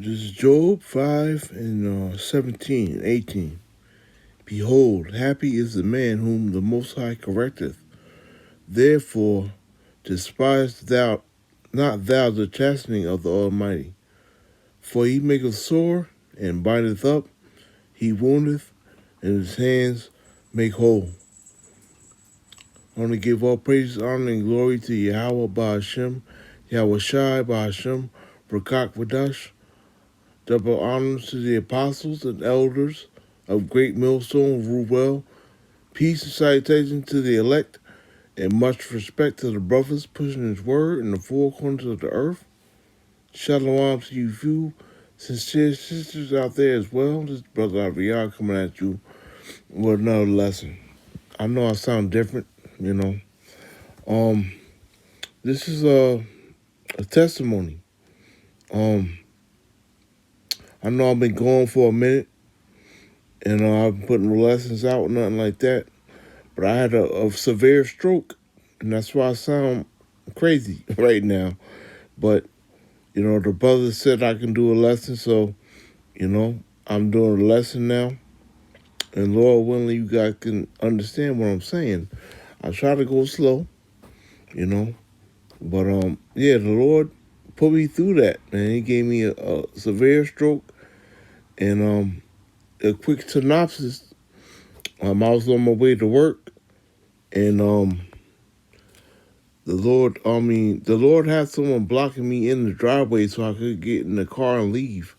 This is Job 5 and 17, 18. Behold, happy is the man whom the Most High correcteth. Therefore, despise thou not thou the chastening of the Almighty. For he maketh sore and bindeth up, he woundeth, and his hands make whole. I want to give all praise, honor, and glory to Yahweh Ba'ashem, Yahweh Shai Ba'ashem, Rakak Vadash. Double honors to the apostles and elders of Great Millstone of Ruel. Peace and salutation to the elect, and much respect to the brothers pushing his word in the four corners of the earth. Shalom to you few sincere sisters out there as well. This is Brother Aviyah coming at you with another lesson. I know I sound different, you know. This is a testimony. I know I've been going for a minute, and I've been putting lessons out, nothing like that. But I had a severe stroke, and that's why I sound crazy right now. But, you know, the brother said I can do a lesson, so, you know, I'm doing a lesson now. And Lord willing, you guys can understand what I'm saying. I try to go slow, you know. But, yeah, the Lord put me through that, man. He gave me a severe stroke. And a quick synopsis, I was on my way to work, and the Lord had someone blocking me in the driveway so I could get in the car and leave,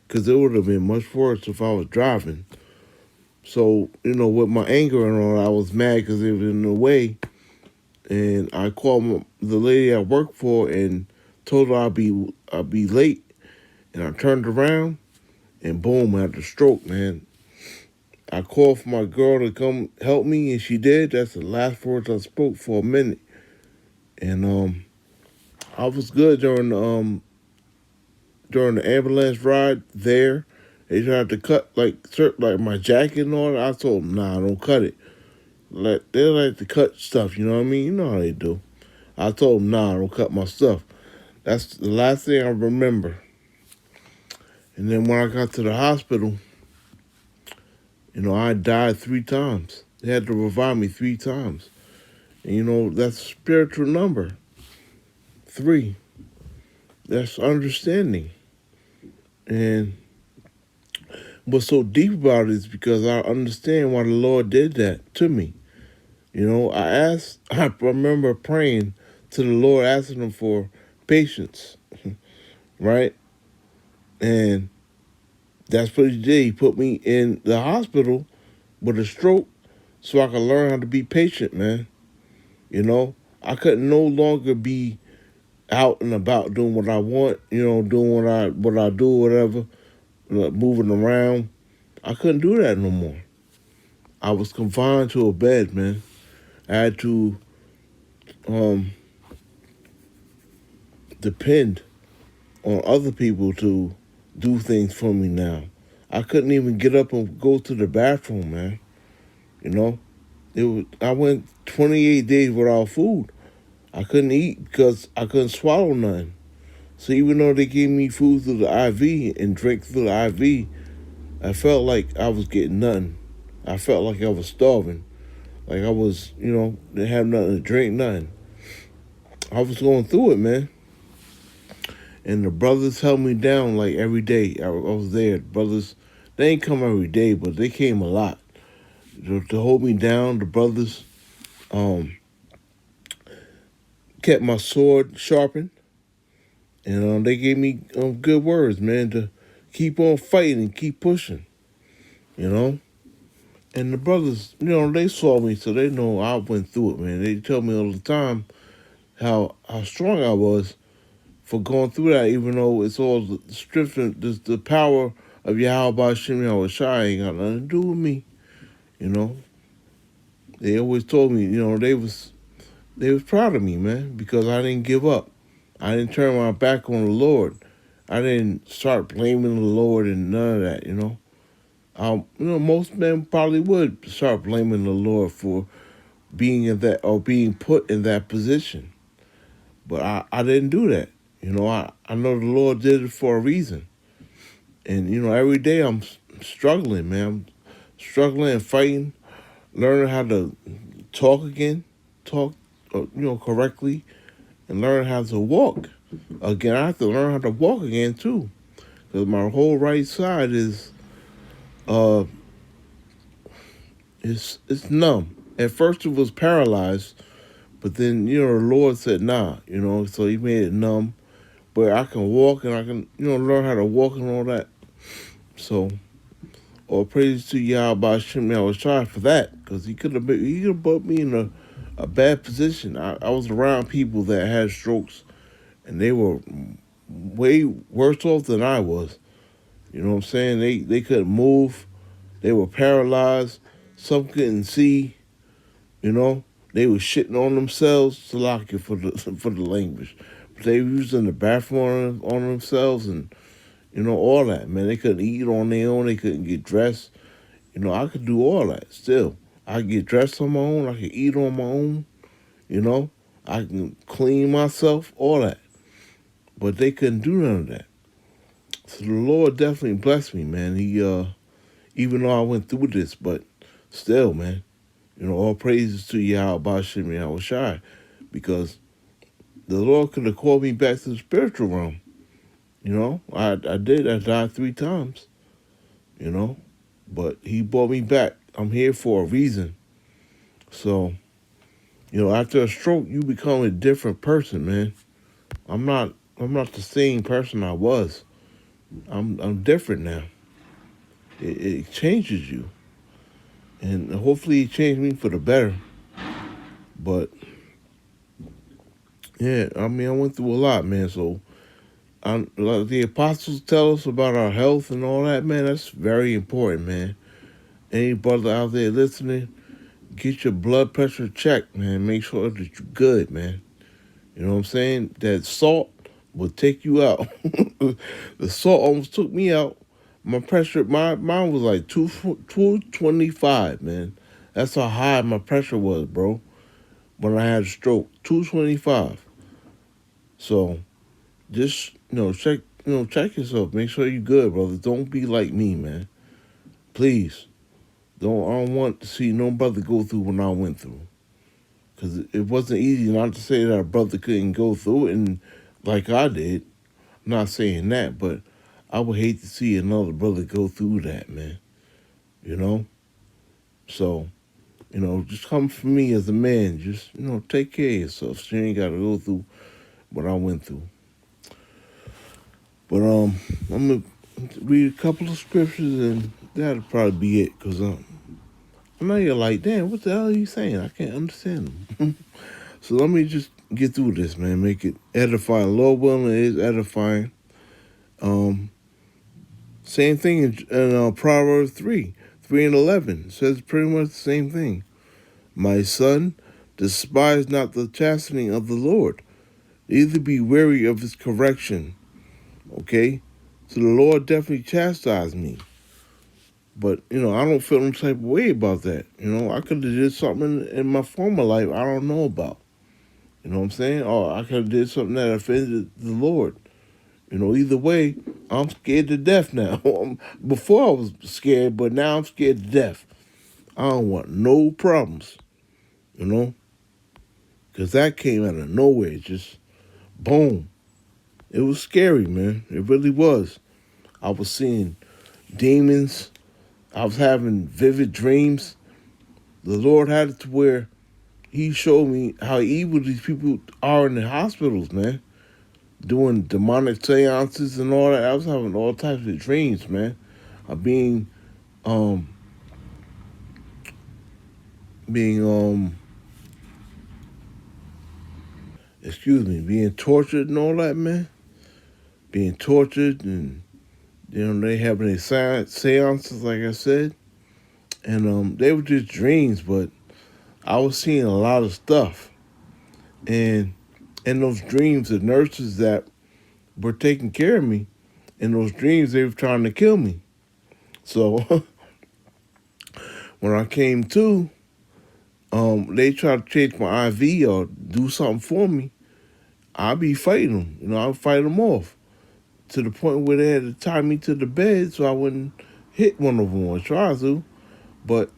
because it would have been much worse if I was driving. So, you know, with my anger and all, I was mad because it was in the way, and I called the lady I work for and told her I'd be late, and I turned around, and boom, I had a stroke, man. I called for my girl to come help me, and she did. That's the last words I spoke for a minute. And I was good during the ambulance ride there. They tried to cut like my jacket and all that. I told them, nah, don't cut it. They like to cut stuff, you know what I mean? You know how they do. I told them, nah, don't cut my stuff. That's the last thing I remember. And then when I got to the hospital, you know, I died 3 times. They had to revive me 3 times. And, you know, that's a spiritual number. 3. That's understanding. And what's so deep about it is because I understand why the Lord did that to me. You know, I remember praying to the Lord, asking him for patience, right? And that's what he did. He put me in the hospital with a stroke so I could learn how to be patient, man. You know, I could no longer be out and about doing what I want, you know, doing what I do, whatever, moving around. I couldn't do that no more. I was confined to a bed, man. I had to depend on other people to do things for me now. I couldn't even get up and go to the bathroom, man. You know, I went 28 days without food. I couldn't eat because I couldn't swallow nothing. So even though they gave me food through the IV and drink through the IV, I felt like I was getting nothing. I felt like I was starving. Like I was, you know, didn't have nothing to drink, nothing. I was going through it, man. And the brothers held me down like every day. I was there. The brothers, they ain't come every day, but they came a lot. To hold me down, the brothers kept my sword sharpened. And they gave me good words, man, to keep on fighting and keep pushing, you know? And the brothers, you know, they saw me, so they know I went through it, man. They tell me all the time how strong I was for going through that, even though it's all the strength and the power of Yahweh Ba'ashem Yahweh Shai ain't got nothing to do with me, you know. They always told me, you know, they was proud of me, man, because I didn't give up. I didn't turn my back on the Lord. I didn't start blaming the Lord and none of that, you know. You know, most men probably would start blaming the Lord for being in that or being put in that position. But I didn't do that. You know, I know the Lord did it for a reason. And every day I'm struggling, man. I'm struggling and fighting, learning how to talk again, talk, correctly, and learn how to walk again. I have to learn how to walk again too, because my whole right side uh it's numb. At first it was paralyzed, but then the Lord said nah, so He made it numb, but I can walk and I can learn how to walk and all that. So all praise to Yahweh Shem Shai for that, because he could have put me in a bad position. I was around people that had strokes, and they were way worse off than I was. You know what I'm saying? They couldn't move. They were paralyzed. Some couldn't see. You know, they were shitting on themselves. Salaki for the for the language. But they were using the bathroom on themselves, and all that. Man, they couldn't eat on their own. They couldn't get dressed. I could do all that still. I could get dressed on my own. I could eat on my own. You know, I can clean myself. All that. But they couldn't do none of that. So the Lord definitely blessed me, man. He even though I went through this, but still, man, all praises to Yahweh Bashem Yahweh Shai, because the Lord could have called me back to the spiritual realm. I did. I died 3 times, but He brought me back. I'm here for a reason. So, after a stroke, you become a different person, man. I'm not the same person I was. I'm different now. It changes you. And hopefully it changed me for the better. But yeah, I mean, I went through a lot, man. So like the apostles tell us about our health and all that, man. That's very important, man. Any brother out there listening, get your blood pressure checked, man. Make sure that you're good, man. You know what I'm saying? That salt will take you out. The salt almost took me out. My pressure, mine was like 225, man. That's how high my pressure was, bro. When I had a stroke, 225. So just check yourself. Make sure you're good, brother. Don't be like me, man. Please. I don't want to see no brother go through what I went through. Because it wasn't easy. Not to say that a brother couldn't go through it and like I did. I'm not saying that, but I would hate to see another brother go through that, man. So, just come for me as a man. Just, take care of yourself. So you ain't got to go through what I went through. But I'm going to read a couple of scriptures and that'll probably be it. Because I know you're like, damn, what the hell are you saying? I can't understand them. So let me just get through this, man. Make it edifying. Lord willing, it is edifying. Same thing in Proverbs 3 and 11. It says pretty much the same thing. My son, despise not the chastening of the Lord, neither be weary of his correction. Okay? So the Lord definitely chastised me. But, I don't feel no type of way about that. I could have did something in my former life I don't know about. You know what I'm saying? Or I could have did something that offended the Lord. Either way, I'm scared to death now. Before I was scared, but now I'm scared to death. I don't want no problems, because that came out of nowhere. Just boom. It was scary, man. It really was. I was seeing demons. I was having vivid dreams. The Lord had it to where He showed me how evil these people are in the hospitals, man. Doing demonic seances and all that. I was having all types of dreams, man. Of being being tortured and all that, man. Being tortured and, they having their seances, like I said. And they were just dreams, but I was seeing a lot of stuff. And in those dreams, the nurses that were taking care of me, in those dreams, they were trying to kill me. So when I came to, they tried to change my IV or do something for me. I'd be fighting them. I'd fight them off. to the point where they had to tie me to the bed so I wouldn't hit one of them or try to. But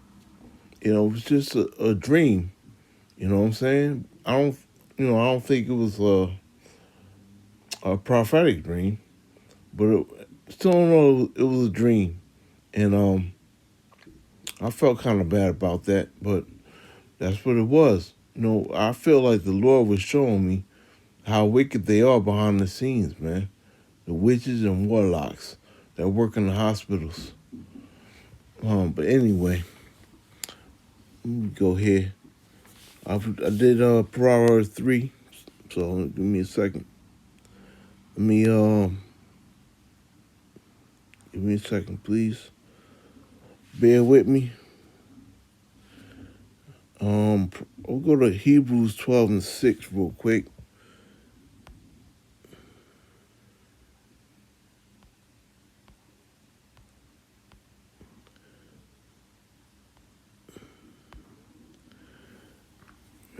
it was just a dream. You know what I'm saying? I don't think it was a prophetic dream, but still don't know it was a dream. And I felt kind of bad about that, but that's what it was. I feel like the Lord was showing me how wicked they are behind the scenes, man. The witches and warlocks that work in the hospitals. But anyway, let me go here. I did Proverbs 3, so give me a second. Let me give me a second, please. Bear with me. We'll go to Hebrews 12 and 6 real quick.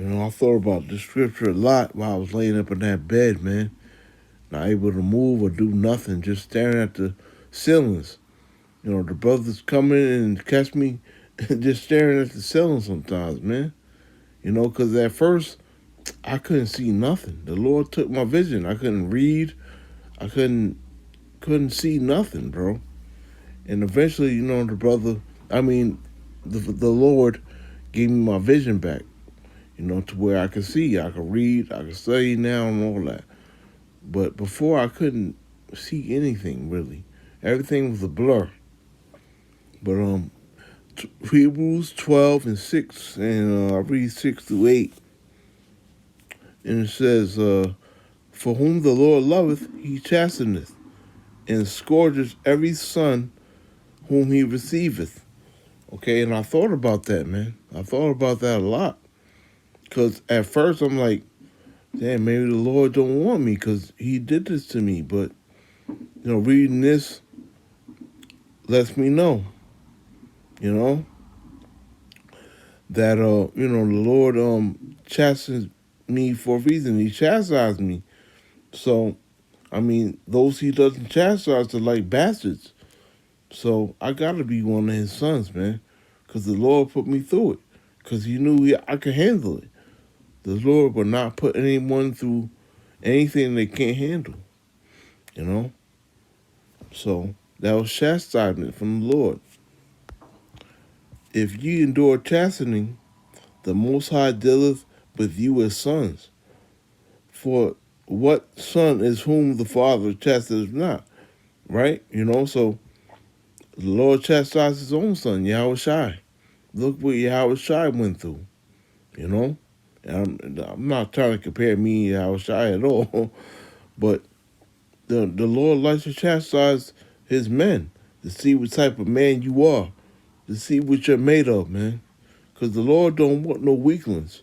I thought about the scripture a lot while I was laying up in that bed, man. Not able to move or do nothing, just staring at the ceilings. The brothers come in and catch me just staring at the ceiling sometimes, man. Because at first I couldn't see nothing. The Lord took my vision. I couldn't read. I couldn't see nothing, bro. And eventually, the Lord gave me my vision back. To where I could see, I could read, I could study now and all that. But before I couldn't see anything really. Everything was a blur. But Hebrews 12 and 6, and I read 6 through 8. And it says, for whom the Lord loveth, he chasteneth, and scourgeth every son whom he receiveth. Okay, and I thought about that, man. I thought about that a lot. Because at first I'm like, damn, maybe the Lord don't want me because he did this to me. But, reading this lets me know, that, the Lord chastens me for a reason. He chastised me. So, those he doesn't chastise are like bastards. So I got to be one of his sons, man, because the Lord put me through it because he knew I could handle it. The Lord will not put anyone through anything they can't handle, So that was chastisement from the Lord. If ye endure chastening, the Most High dealeth with you as sons. For what son is whom the Father chastises not, right? So the Lord chastised his own son, Yahushai. Look what Yahushai went through, And I'm not trying to compare me and Yahushai at all, but the Lord likes to chastise his men to see what type of man you are, to see what you're made of, man. Because the Lord don't want no weaklings.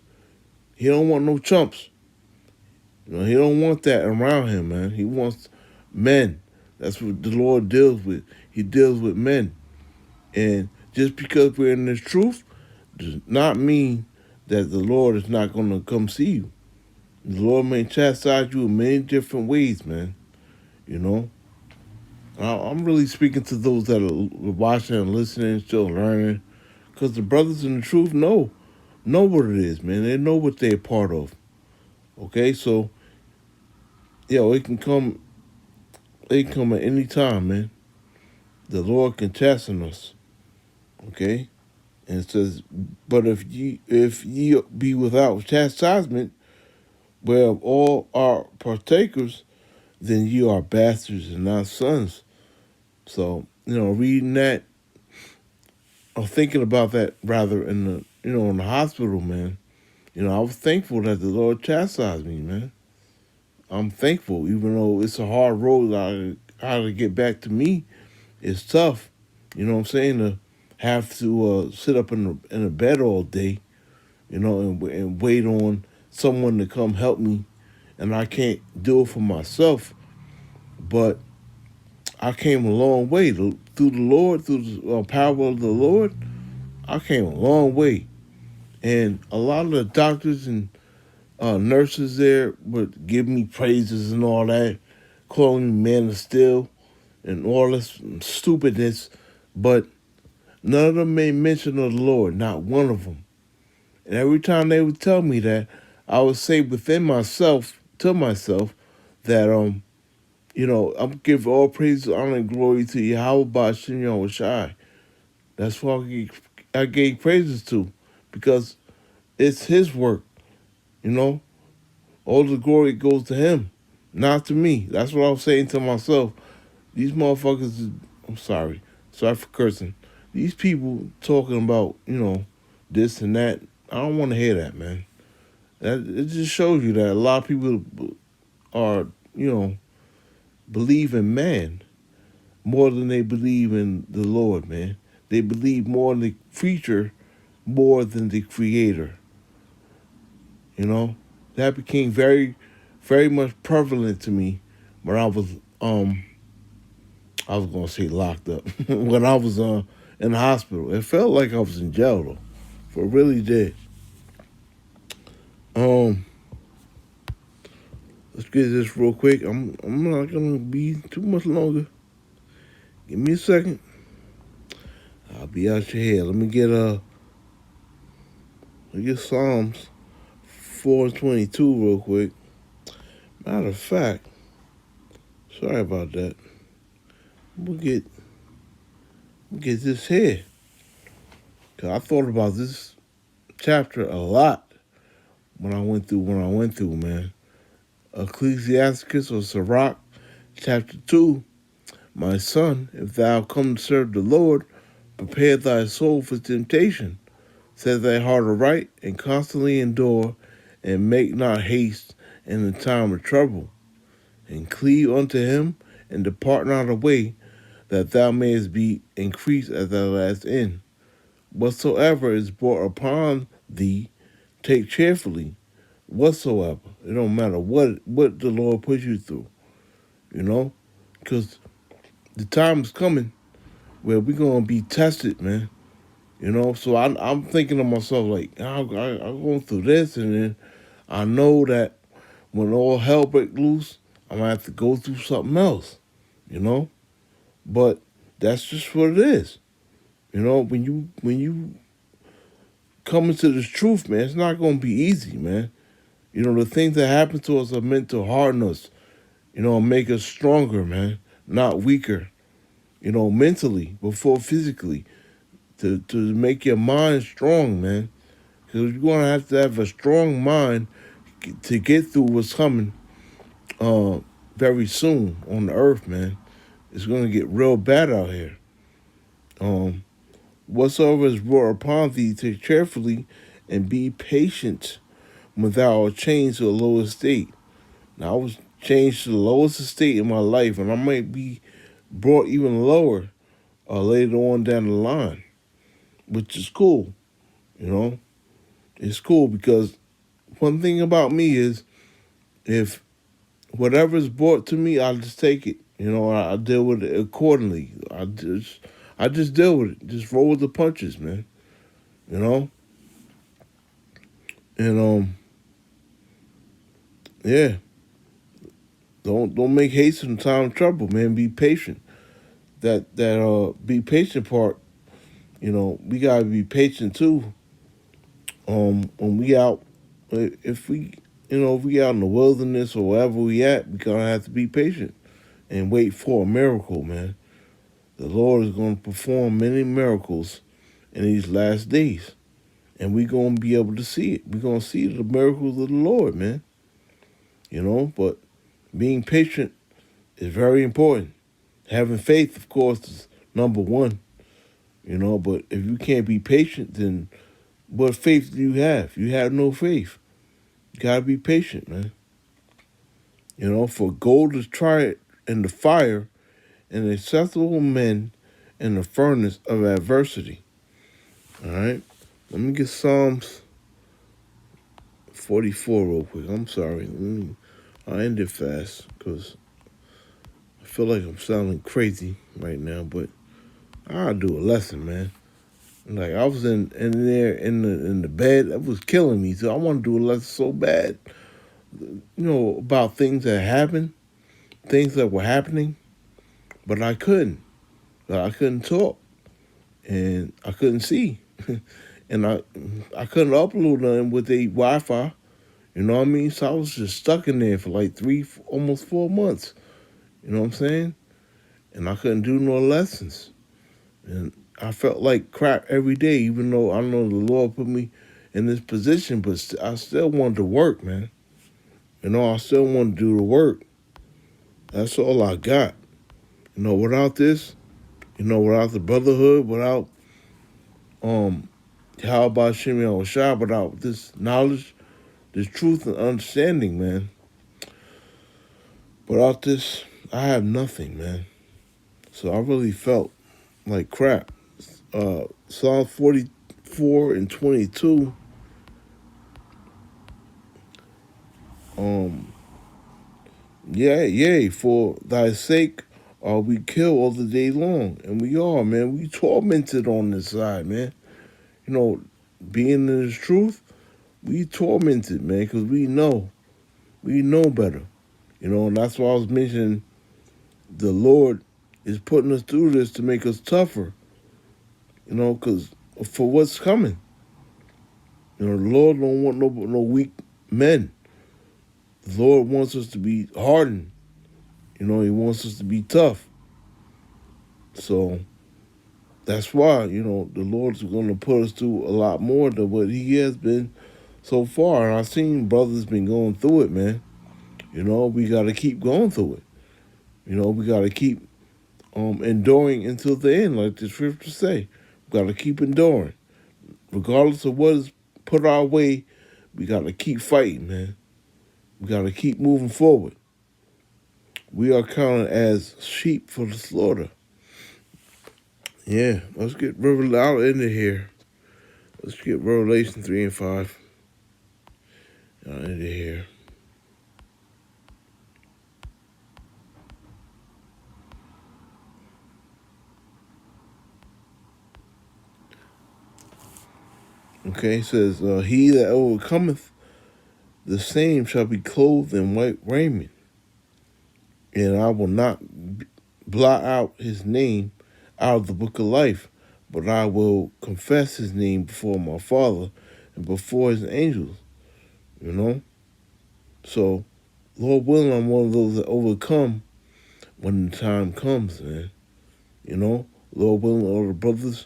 He don't want no chumps. He don't want that around him, man. He wants men. That's what the Lord deals with. He deals with men. And just because we're in this truth does not mean that the Lord is not going to come see you. The Lord may chastise you in many different ways, man. I'm really speaking to those that are watching and listening, still learning. Because the brothers in the truth know what it is, man. They know what they're part of. Okay, so, it can come at any time, man. The Lord can chasten us. Okay? And it says, but if ye be without chastisement, whereof all are partakers, then ye are bastards and not sons. So, reading that, or thinking about that rather in the hospital, man. I was thankful that the Lord chastised me, man. I'm thankful, even though it's a hard road how to get back to me. It's tough, you know what I'm saying, to have to sit up in a bed all day, and wait on someone to come help me, and I can't do it for myself. But I came a long way through the Lord, through the power of the Lord. I came a long way, and a lot of the doctors and nurses there would give me praises and all that. calling man of steel and all this stupidness, but none of them made mention of the Lord, not one of them. And every time they would tell me that, I would say within myself, to myself, that I'm giving all praise, honor, and glory to Yahweh Ba'ashem Yahweh Shai. That's what I gave praises to, because it's His work. You know, all the glory goes to Him, not to me. That's what I was saying to myself. These motherfuckers, I'm sorry for cursing. These people talking about this and that. I don't want to hear that, man. It just shows you that a lot of people are believe in man more than they believe in the Lord, man. They believe more in the creature more than the creator. You know, that became very, very much prevalent to me when I was gonna say locked up when I was in the hospital. It felt like I was in jail though, for it really did. Um, let's get this real quick. I'm not gonna be too much longer. Give me a second. I'll be out your head. Let me get Psalms 4:22 real quick. Matter of fact, sorry about that. We'll get this here. Cause I thought about this chapter a lot when I went through, man. Ecclesiasticus or Sirach, chapter 2. My son, if thou come to serve the Lord, prepare thy soul for temptation. Set thy heart aright and constantly endure, and make not haste in the time of trouble. And cleave unto him, and depart not away, that thou mayest be increased at thy last end. Whatsoever is brought upon thee, take cheerfully. Whatsoever. It don't matter what the Lord puts you through, because the time is coming where we're gonna be tested, man. So I'm thinking to myself like, I'm going through this, and then I know that when all hell breaks loose, I'm gonna have to go through something else, you know. But that's just what it is, When you come into this truth, man, it's not gonna be easy, man. The things that happen to us are meant to harden us, make us stronger, man, not weaker, mentally before physically, to make your mind strong, man. Because you're going to have a strong mind to get through what's coming very soon on the earth, man. It's going to get real bad out here. Whatsoever is brought upon thee, take carefully and be patient when thou art changed to a lower estate. Now, I was changed to the lowest estate in my life, and I might be brought even lower later on down the line, which is cool, It's cool because one thing about me is if whatever's brought to me, I'll just take it. I deal with it accordingly. I just deal with it. Just roll with the punches, man. You know? And yeah. Don't make haste in time of trouble, man. Be patient. That be patient part, we gotta be patient too. When we out, if we out in the wilderness or wherever we at, we gonna have to be patient and wait for a miracle, man. The Lord is gonna perform many miracles in these last days, and we gonna be able to see it. We gonna see the miracles of the Lord, man. But being patient is very important. Having faith, of course, is number one. But if you can't be patient, then what faith do you have? You have no faith. You gotta be patient, man. For gold is tried in the fire, and acceptable men in the furnace of adversity. All right? Let me get Psalms 44 real quick. I'm sorry. I'll end it fast because I feel like I'm sounding crazy right now, but I'll do a lesson, man. Like I was in there in the bed, that was killing me. So I want to do a lesson so bad, about things that happen, things that were happening, but I couldn't. I couldn't talk, and I couldn't see, and I couldn't upload nothing with the Wi-Fi. You know what I mean? So I was just stuck in there for like almost 4 months. You know what I'm saying? And I couldn't do no lessons, and I felt like crap every day. Even though I know the Lord put me in this position, but I still wanted to work, man. You know, I still wanted to do the work. That's all I got. You know, without this, without the brotherhood, without um how about Shimmy or Shah, without this knowledge, this truth and understanding, man. Without this, I have nothing, man. So I really felt like crap. Psalm 44 and 22. Um, yeah, yea, for thy sake are we killed all the day long, and we are, man. We tormented on this side, man. You know, being in this truth, we tormented, man, because we know better. You know, and that's why I was mentioning the Lord is putting us through this to make us tougher. You know, because for what's coming. You know, the Lord don't want no weak men. The Lord wants us to be hardened. You know, He wants us to be tough. So that's why, the Lord's going to put us through a lot more than what He has been so far. And I've seen brothers been going through it, man. You know, we got to keep going through it. You know, we got to keep enduring until the end, like the scriptures say. We got to keep enduring. Regardless of what is put our way, we got to keep fighting, man. We got to keep moving forward. We are counted as sheep for the slaughter. Yeah, let's get out into here. Let's get Revelation 3 and 5 out into here. Okay, it says, he that overcometh, the same shall be clothed in white raiment, and I will not blot out his name out of the book of life, but I will confess his name before my Father and before his angels, you know? So, Lord willing, I'm one of those that overcome when the time comes, man. You know? Lord willing, all the brothers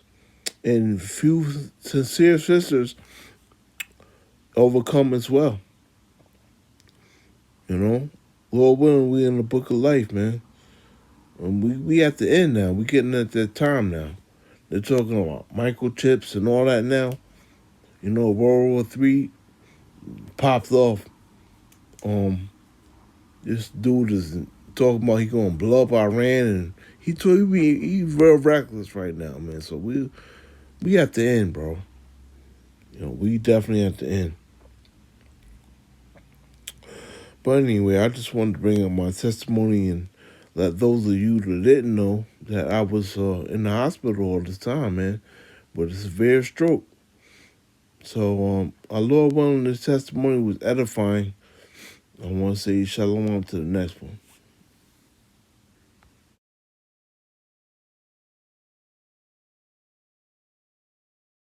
and few sincere sisters overcome as well. You know? Lord willing, we in the book of life, man. And we at the end now. We getting at that time now. They're talking about microchips and all that now. You know, World War III popped off. This dude is talking about he gonna blow up Iran, and he's real reckless right now, man. So we at the end, bro. You know, we definitely at the end. But anyway, I just wanted to bring up my testimony and let those of you that didn't know that I was in the hospital all this time, man, with a severe stroke. So, our Lord willing, this testimony was edifying. I want to say shalom to the next one.